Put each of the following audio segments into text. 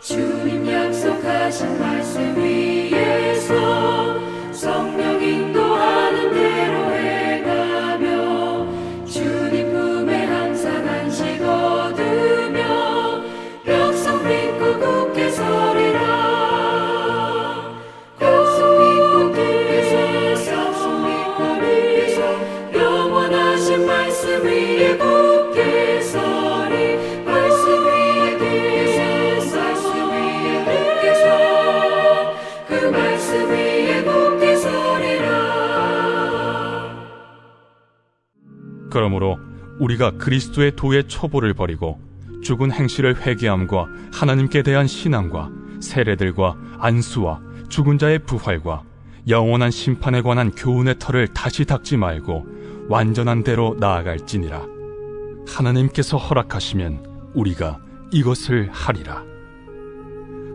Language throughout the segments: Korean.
주님 약속하신 말씀 위에서 성령 인도하는 대로 행하며 주님 품에 항상 안식 얻으며 약속 믿고 굳게 서리라. 약속 믿고 굳게 서리. 영원하신 말씀 위에 굳게 서리. 말씀 위에 굳게 서. 그 말씀 위에 굳게 서리라. 그러므로 우리가 그리스도의 도의 초보를 버리고 죽은 행실을 회개함과 하나님께 대한 신앙과 세례들과 안수와 죽은 자의 부활과 영원한 심판에 관한 교훈의 털을 다시 닦지 말고 완전한 대로 나아갈지니라. 하나님께서 허락하시면 우리가 이것을 하리라.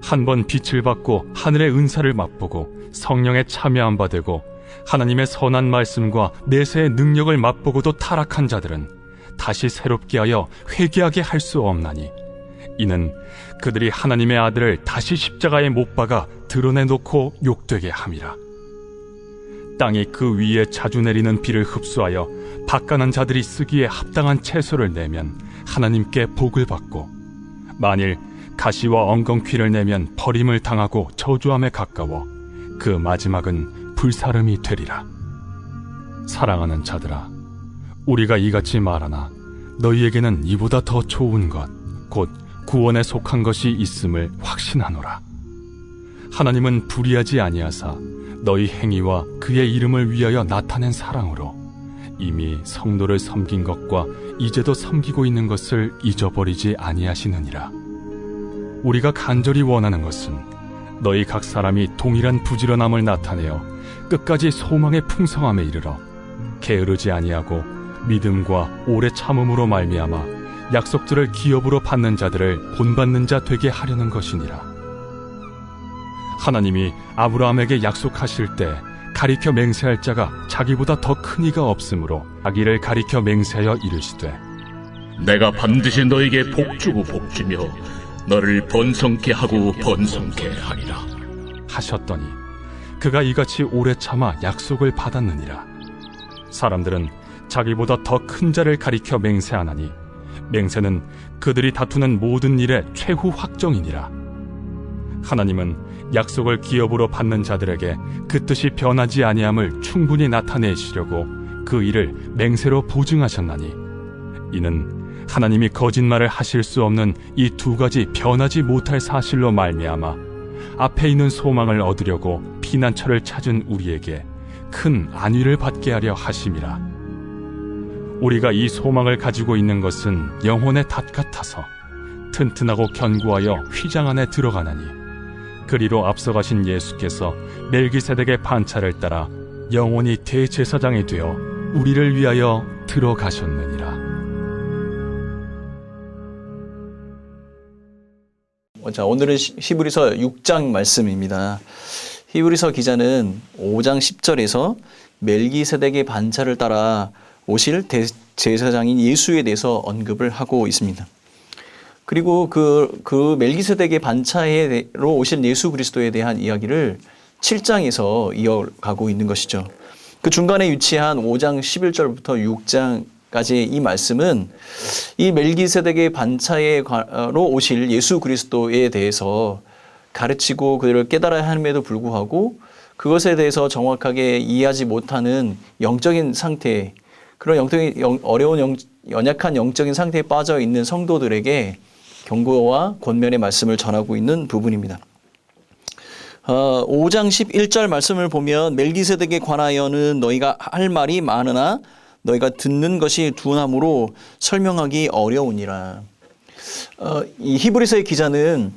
한번 빛을 받고 하늘의 은사를 맛보고 성령에 참여한 바 되고 하나님의 선한 말씀과 내세의 능력을 맛보고도 타락한 자들은 다시 새롭게 하여 회개하게 할 수 없나니, 이는 그들이 하나님의 아들을 다시 십자가에 못 박아 드러내놓고 욕되게 함이라. 땅이 그 위에 자주 내리는 비를 흡수하여 바가난 자들이 쓰기에 합당한 채소를 내면 하나님께 복을 받고, 만일 가시와 엉겅퀴를 내면 버림을 당하고 저주함에 가까워 그 마지막은 불사름이 되리라. 사랑하는 자들아, 우리가 이같이 말하나 너희에게는 이보다 더 좋은 것, 곧 구원에 속한 것이 있음을 확신하노라. 하나님은 불의하지 아니하사 너희 행위와 그의 이름을 위하여 나타낸 사랑으로 이미 성도를 섬긴 것과 이제도 섬기고 있는 것을 잊어버리지 아니하시느니라. 우리가 간절히 원하는 것은 너희 각 사람이 동일한 부지런함을 나타내어 끝까지 소망의 풍성함에 이르러 게으르지 아니하고 믿음과 오래 참음으로 말미암아 약속들을 기업으로 받는 자들을 본받는 자 되게 하려는 것이니라. 하나님이 아브라함에게 약속하실 때 가리켜 맹세할 자가 자기보다 더 큰 이가 없으므로 자기를 가리켜 맹세하여 이르시되, 내가 반드시 너에게 복주고 복주며 너를 번성케 하고 번성케 하리라 하셨더니 그가 이같이 오래 참아 약속을 받았느니라. 사람들은 자기보다 더 큰 자를 가리켜 맹세하나니 맹세는 그들이 다투는 모든 일의 최후 확정이니라. 하나님은 약속을 기업으로 받는 자들에게 그 뜻이 변하지 아니함을 충분히 나타내시려고 그 일을 맹세로 보증하셨나니, 이는 하나님이 거짓말을 하실 수 없는 이 두 가지 변하지 못할 사실로 말미암아 앞에 있는 소망을 얻으려고 피난처를 찾은 우리에게 큰 안위를 받게 하려 하심이라. 우리가 이 소망을 가지고 있는 것은 영혼의 닷 같아서 튼튼하고 견고하여 휘장 안에 들어가나니, 그리로 앞서가신 예수께서 멜기세덱의 반차를 따라 영원히 대제사장이 되어 우리를 위하여 들어가셨느니라. 자, 오늘은 히브리서 6장 말씀입니다. 히브리서 기자는 5장 10절에서 멜기세덱의 반차를 따라 오실 대제사장인 예수에 대해서 언급을 하고 있습니다. 그리고 그 멜기세덱의 반차로 오실 예수 그리스도에 대한 이야기를 7장에서 이어가고 있는 것이죠. 그 중간에 위치한 5장 11절부터 6장까지의 이 말씀은 이 멜기세덱의 반차로 오실 예수 그리스도에 대해서 가르치고 그들을 깨달아야 함에도 불구하고 그것에 대해서 정확하게 이해하지 못하는 영적인 상태, 그런 어려운 연약한 영적인 상태에 빠져 있는 성도들에게 경고와 권면의 말씀을 전하고 있는 부분입니다. 5장 11절 말씀을 보면 멜기세덱에 관하여는 너희가 할 말이 많으나 너희가 듣는 것이 둔함으로 설명하기 어려우니라. 이 히브리서의 기자는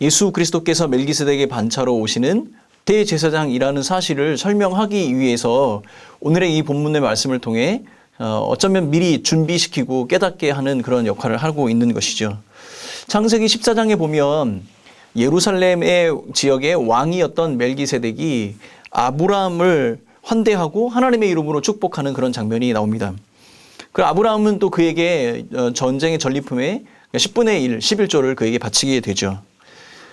예수 그리스도께서 멜기세덱의 반차로 오시는 대제사장이라는 사실을 설명하기 위해서 오늘의 이 본문의 말씀을 통해 어쩌면 미리 준비시키고 깨닫게 하는 그런 역할을 하고 있는 것이죠. 창세기 14장에 보면 예루살렘의 지역의 왕이었던 멜기세덱이 아브라함을 환대하고 하나님의 이름으로 축복하는 그런 장면이 나옵니다. 그 아브라함은 또 그에게 전쟁의 전리품의 10분의 1, 11조를 그에게 바치게 되죠.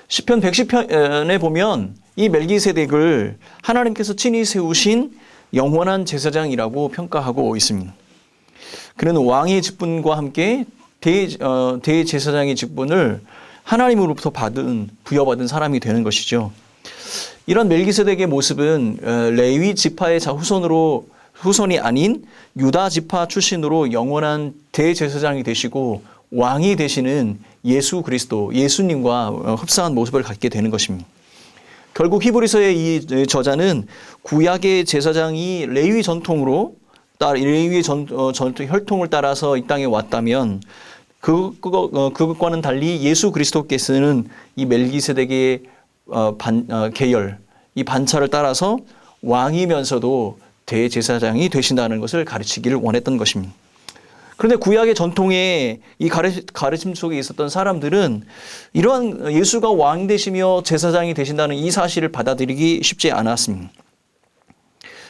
시편 110편에 보면 이 멜기세덱을 하나님께서 친히 세우신 영원한 제사장이라고 평가하고 있습니다. 그는 왕의 직분과 함께 대제사장의 직분을 하나님으로부터 부여받은 사람이 되는 것이죠. 이런 멜기세덱의 모습은 레위 지파의 후손이 아닌 유다 지파 출신으로 영원한 대제사장이 되시고 왕이 되시는 예수 그리스도, 예수님과 흡사한 모습을 갖게 되는 것입니다. 결국 히브리서의 이 저자는 구약의 제사장이 레위 전통으로 레위의 혈통을 따라서 이 땅에 왔다면 그것과는 달리 예수 그리스도께서는 이 멜기세덱의 계열, 이 반차를 따라서 왕이면서도 대제사장이 되신다는 것을 가르치기를 원했던 것입니다. 그런데 구약의 전통의 이 가르침 속에 있었던 사람들은 이러한 예수가 왕 되시며 제사장이 되신다는 이 사실을 받아들이기 쉽지 않았습니다.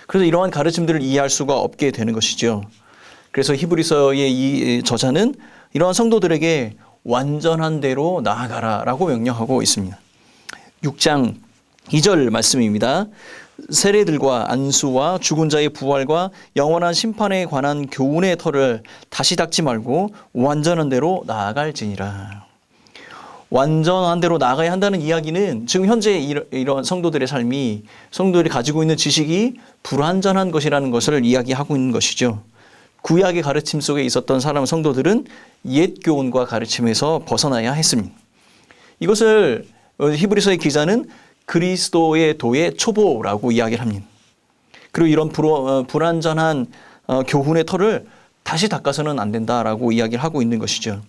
그래서 이러한 가르침들을 이해할 수가 없게 되는 것이죠. 그래서 히브리서의 이 저자는 이러한 성도들에게 완전한 대로 나아가라라고 명령하고 있습니다. 6장 2절 말씀입니다. 세례들과 안수와 죽은 자의 부활과 영원한 심판에 관한 교훈의 터를 다시 닦지 말고 완전한 대로 나아갈지니라. 완전한 대로 나아가야 한다는 이야기는 지금 현재 이런 성도들의 삶이, 성도들이 가지고 있는 지식이 불완전한 것이라는 것을 이야기하고 있는 것이죠. 구약의 가르침 속에 있었던 성도들은 옛 교훈과 가르침에서 벗어나야 했습니다. 이것을 히브리서의 기자는 그리스도의 도의 초보라고 이야기를 합니다. 그리고 이런 불완전한 교훈의 털을 다시 닦아서는 안 된다라고 이야기를 하고 있는 것이죠.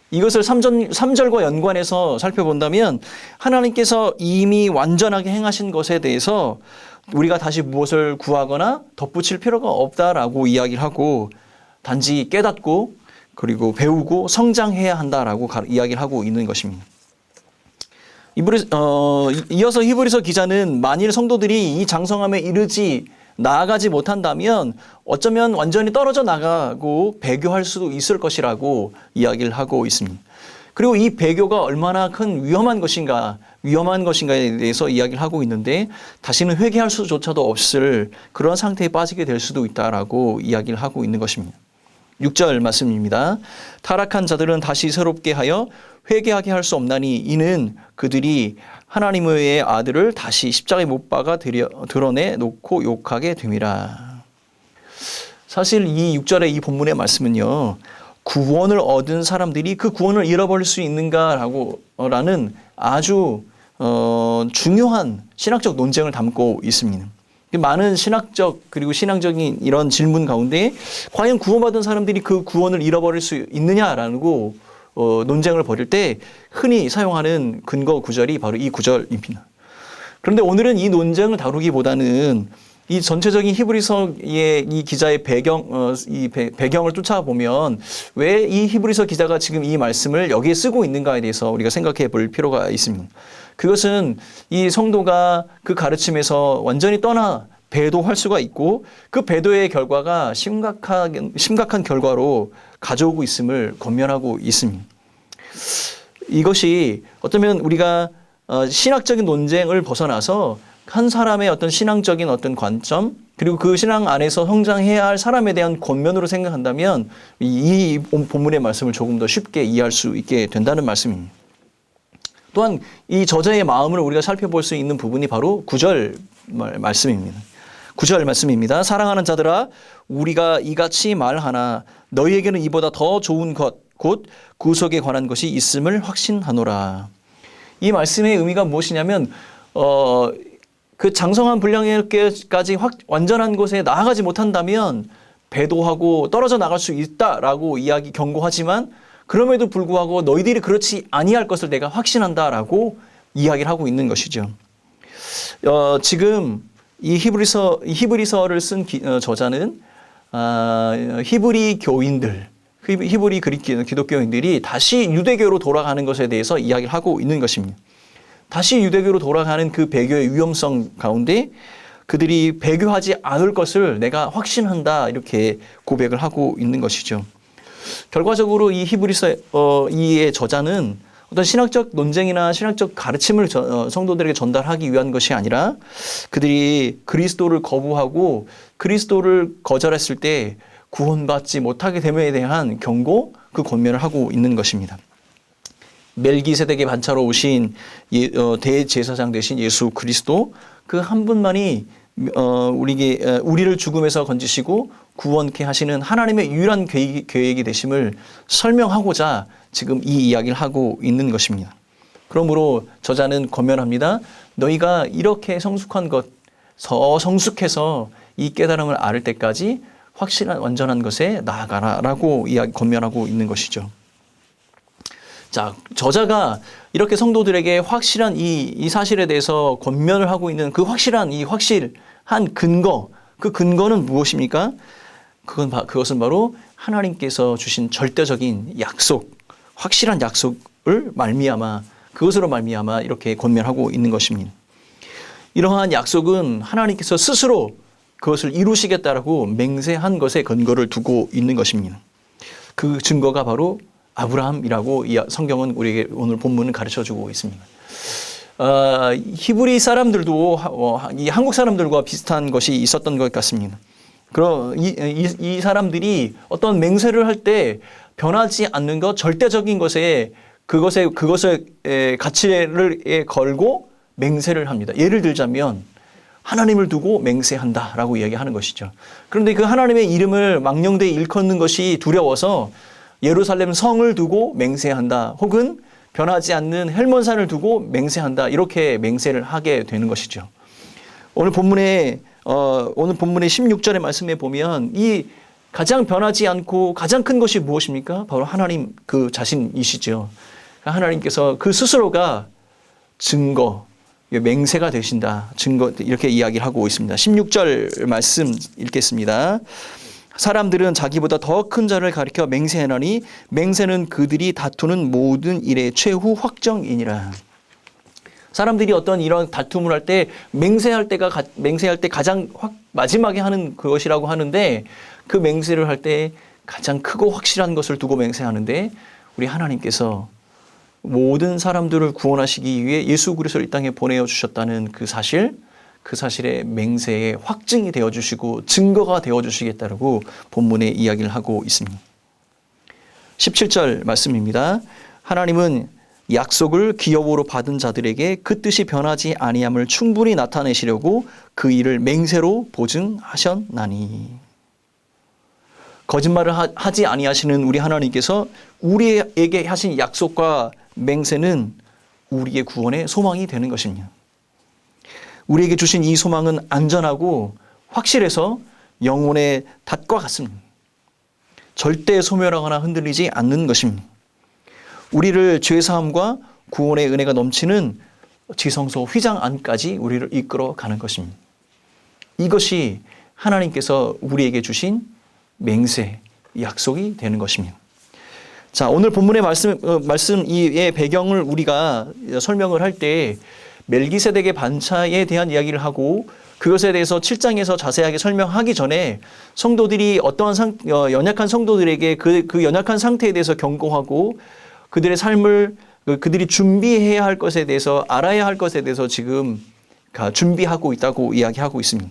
이것을 3절과 연관해서 살펴본다면 하나님께서 이미 완전하게 행하신 것에 대해서 우리가 다시 무엇을 구하거나 덧붙일 필요가 없다라고 이야기를 하고 단지 깨닫고 그리고 배우고 성장해야 한다라고 이야기를 하고 있는 것입니다. 이어서 히브리서 기자는 만일 성도들이 이 장성함에 나아가지 못한다면 어쩌면 완전히 떨어져 나가고 배교할 수도 있을 것이라고 이야기를 하고 있습니다. 그리고 이 배교가 얼마나 큰 위험한 것인가에 대해서 이야기를 하고 있는데 다시는 회개할 수조차도 없을 그런 상태에 빠지게 될 수도 있다라고 이야기를 하고 있는 것입니다. 6절 말씀입니다. 타락한 자들은 다시 새롭게 하여 회개하게 할 수 없나니 이는 그들이 하나님의 아들을 다시 십자가에 못 박아 드러내 놓고 욕하게 됨이라. 사실 이 6절의 이 본문의 말씀은요, 구원을 얻은 사람들이 그 구원을 잃어버릴 수 있는가라는 아주 중요한 신학적 논쟁을 담고 있습니다. 많은 신학적 그리고 신앙적인 이런 질문 가운데 과연 구원받은 사람들이 그 구원을 잃어버릴 수 있느냐라고 논쟁을 벌일 때 흔히 사용하는 근거 구절이 바로 이 구절입니다. 그런데 오늘은 이 논쟁을 다루기보다는 이 전체적인 히브리서의 이 기자의 배경을 쫓아보면 왜 이 히브리서 기자가 지금 이 말씀을 여기에 쓰고 있는가에 대해서 우리가 생각해 볼 필요가 있습니다. 그것은 이 성도가 그 가르침에서 완전히 떠나 배도할 수가 있고 그 배도의 결과가 심각한 결과로 가져오고 있음을 권면하고 있습니다. 이것이 어쩌면 우리가 신학적인 논쟁을 벗어나서 한 사람의 어떤 신앙적인 어떤 관점 그리고 그 신앙 안에서 성장해야 할 사람에 대한 권면으로 생각한다면 이 본문의 말씀을 조금 더 쉽게 이해할 수 있게 된다는 말씀입니다. 또한 이 저자의 마음을 우리가 살펴볼 수 있는 부분이 바로 9절 말씀입니다. 9절 말씀입니다. 사랑하는 자들아 우리가 이같이 말하나 너희에게는 이보다 더 좋은 것 곧 구속에 관한 것이 있음을 확신하노라. 이 말씀의 의미가 무엇이냐면 그 장성한 분량에까지 완전한 곳에 나아가지 못한다면 배도하고 떨어져 나갈 수 있다라고 경고하지만 그럼에도 불구하고 너희들이 그렇지 아니할 것을 내가 확신한다라고 이야기를 하고 있는 것이죠. 지금 이 히브리서를 쓴 저자는 히브리 기독교인들이 다시 유대교로 돌아가는 것에 대해서 이야기를 하고 있는 것입니다. 다시 유대교로 돌아가는 그 배교의 위험성 가운데 그들이 배교하지 않을 것을 내가 확신한다 이렇게 고백을 하고 있는 것이죠. 결과적으로 이 히브리서의 저자는 어떤 신학적 논쟁이나 신학적 가르침을 성도들에게 전달하기 위한 것이 아니라 그들이 그리스도를 거부하고 그리스도를 거절했을 때 구원받지 못하게 됨에 대한 경고, 그 권면을 하고 있는 것입니다. 멜기세덱의 반차로 오신 대제사장 되신 예수 그리스도, 그 한 분만이 우리를 죽음에서 건지시고 구원케 하시는 하나님의 유일한 계획이 되심을 설명하고자 지금 이 이야기를 하고 있는 것입니다. 그러므로 저자는 권면합니다. 너희가 이렇게 성숙한 것, 성숙해서 이 깨달음을 앓을 때까지 확실한 완전한 것에 나아가라라고 권면하고 있는 것이죠. 자, 저자가 이렇게 성도들에게 확실한 이 사실에 대해서 권면을 하고 있는 그 확실한 근거, 그 근거는 무엇입니까? 그것은 바로 하나님께서 주신 절대적인 약속, 확실한 약속을 그것으로 말미암아 이렇게 권면하고 있는 것입니다. 이러한 약속은 하나님께서 스스로 그것을 이루시겠다라고 맹세한 것에 근거를 두고 있는 것입니다. 그 증거가 바로 아브라함이라고 성경은 우리에게 오늘 본문을 가르쳐주고 있습니다. 히브리 사람들도 이 한국 사람들과 비슷한 것이 있었던 것 같습니다. 그럼 이 사람들이 어떤 맹세를 할 때 변하지 않는 것, 절대적인 것에 그것의 가치를 걸고 맹세를 합니다. 예를 들자면 하나님을 두고 맹세한다라고 이야기하는 것이죠. 그런데 그 하나님의 이름을 망령되이 일컫는 것이 두려워서 예루살렘 성을 두고 맹세한다, 혹은 변하지 않는 헬몬산을 두고 맹세한다, 이렇게 맹세를 하게 되는 것이죠. 오늘 본문의 16절의 말씀에 보면 이 가장 변하지 않고 가장 큰 것이 무엇입니까? 바로 하나님 그 자신이시죠. 하나님께서 그 스스로가 증거, 맹세가 되신다, 증거, 이렇게 이야기를 하고 있습니다. 16절 말씀 읽겠습니다. 사람들은 자기보다 더 큰 자를 가리켜 맹세하나니 맹세는 그들이 다투는 모든 일의 최후 확정이니라. 사람들이 어떤 이런 다툼을 할 때 맹세할 때 가장 마지막에 하는 그것이라고 하는데, 그 맹세를 할 때 가장 크고 확실한 것을 두고 맹세하는데, 우리 하나님께서 모든 사람들을 구원하시기 위해 예수 그리스도를 이 땅에 보내어 주셨다는 그 사실의 맹세의 확증이 되어주시고 증거가 되어주시겠다고 본문에 이야기를 하고 있습니다. 17절 말씀입니다. 하나님은 약속을 기업으로 받은 자들에게 그 뜻이 변하지 아니함을 충분히 나타내시려고 그 일을 맹세로 보증하셨나니. 거짓말을 하지 아니하시는 우리 하나님께서 우리에게 하신 약속과 맹세는 우리의 구원의 소망이 되는 것입니다. 우리에게 주신 이 소망은 안전하고 확실해서 영혼의 닷과 같습니다. 절대 소멸하거나 흔들리지 않는 것입니다. 우리를 죄사함과 구원의 은혜가 넘치는 지성소 휘장 안까지 우리를 이끌어 가는 것입니다. 이것이 하나님께서 우리에게 주신 맹세, 약속이 되는 것입니다. 자, 오늘 본문의 말씀의 배경을 우리가 설명을 할 때 멜기세덱의 반차에 대한 이야기를 하고 그것에 대해서 7장에서 자세하게 설명하기 전에 성도들이 어떠한 연약한 성도들에게 그 연약한 상태에 대해서 경고하고 그들의 삶을 그들이 준비해야 할 것에 대해서 알아야 할 것에 대해서 지금 준비하고 있다고 이야기하고 있습니다.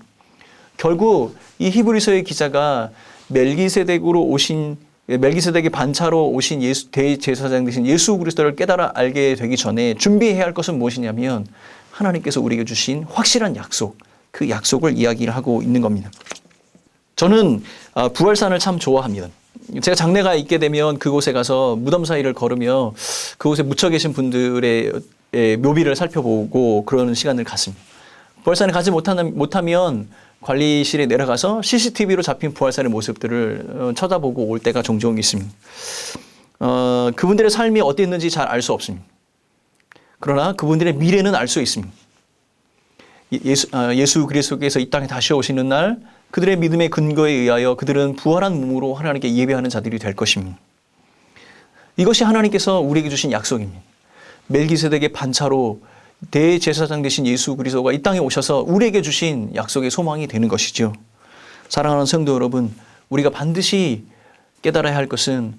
결국 이 히브리서의 기자가 멜기세덱의 반차로 오신 대제사장 되신 예수 그리스도를 깨달아 알게 되기 전에 준비해야 할 것은 무엇이냐면 하나님께서 우리에게 주신 확실한 약속, 그 약속을 이야기를 하고 있는 겁니다. 저는 부활산을 참 좋아합니다. 제가 장례가 있게 되면 그곳에 가서 무덤 사이를 걸으며 그곳에 묻혀 계신 분들의 묘비를 살펴보고 그러는 시간을 갖습니다. 부활산에 가지 못하면 관리실에 내려가서 CCTV로 잡힌 부활산의 모습들을 쳐다보고 올 때가 종종 있습니다. 그분들의 삶이 어땠는지 잘 알 수 없습니다. 그러나 그분들의 미래는 알 수 있습니다. 예수 그리스도께서 이 땅에 다시 오시는 날 그들의 믿음의 근거에 의하여 그들은 부활한 몸으로 하나님께 예배하는 자들이 될 것입니다. 이것이 하나님께서 우리에게 주신 약속입니다. 멜기세덱의 반차로 대제사장 되신 예수 그리스도가 이 땅에 오셔서 우리에게 주신 약속의 소망이 되는 것이죠. 사랑하는 성도 여러분, 우리가 반드시 깨달아야 할 것은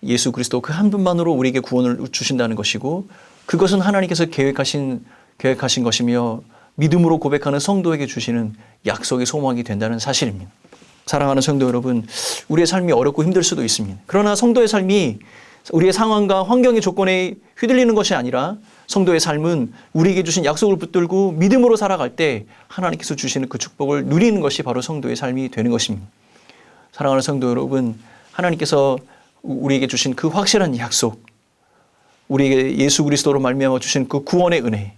예수 그리스도 그 한 분만으로 우리에게 구원을 주신다는 것이고 그것은 하나님께서 계획하신 것이며 믿음으로 고백하는 성도에게 주시는 약속의 소망이 된다는 사실입니다. 사랑하는 성도 여러분, 우리의 삶이 어렵고 힘들 수도 있습니다. 그러나 성도의 삶이 우리의 상황과 환경의 조건에 휘둘리는 것이 아니라 성도의 삶은 우리에게 주신 약속을 붙들고 믿음으로 살아갈 때 하나님께서 주시는 그 축복을 누리는 것이 바로 성도의 삶이 되는 것입니다. 사랑하는 성도 여러분, 하나님께서 우리에게 주신 그 확실한 약속, 우리에게 예수 그리스도로 말미암아 주신 그 구원의 은혜,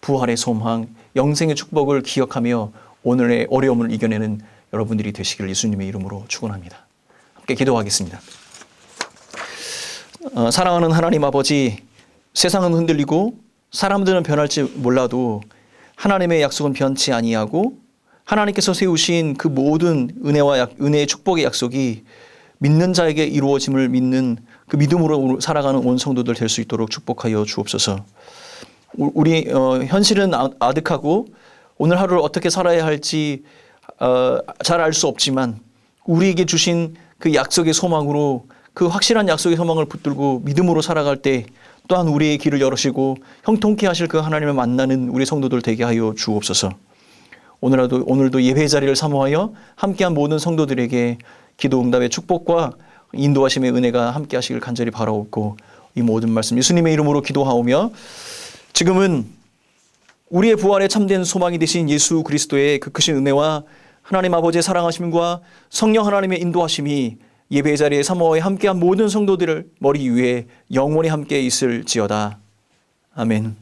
부활의 소망, 영생의 축복을 기억하며 오늘의 어려움을 이겨내는 여러분들이 되시기를 예수님의 이름으로 축원합니다. 함께 기도하겠습니다. 사랑하는 하나님 아버지, 세상은 흔들리고 사람들은 변할지 몰라도 하나님의 약속은 변치 아니하고 하나님께서 세우신 그 모든 은혜의 축복의 약속이 믿는 자에게 이루어짐을 믿는 그 믿음으로 살아가는 온 성도들 될 수 있도록 축복하여 주옵소서. 우리 현실은 아득하고 오늘 하루를 어떻게 살아야 할지 잘 알 수 없지만 우리에게 주신 그 약속의 소망으로 그 확실한 약속의 소망을 붙들고 믿음으로 살아갈 때 또한 우리의 길을 열으시고 형통케 하실 그 하나님을 만나는 우리 성도들 되게 하여 주옵소서. 오늘도 예배 자리를 사모하여 함께한 모든 성도들에게 기도 응답의 축복과 인도하심의 은혜가 함께 하시길 간절히 바라옵고 이 모든 말씀 예수님의 이름으로 기도하오며 지금은 우리의 부활에 참된 소망이 되신 예수 그리스도의 그 크신 은혜와 하나님 아버지의 사랑하심과 성령 하나님의 인도하심이 예배 자리에 사모하여 함께한 모든 성도들을 머리 위에 영원히 함께 있을지어다. 아멘.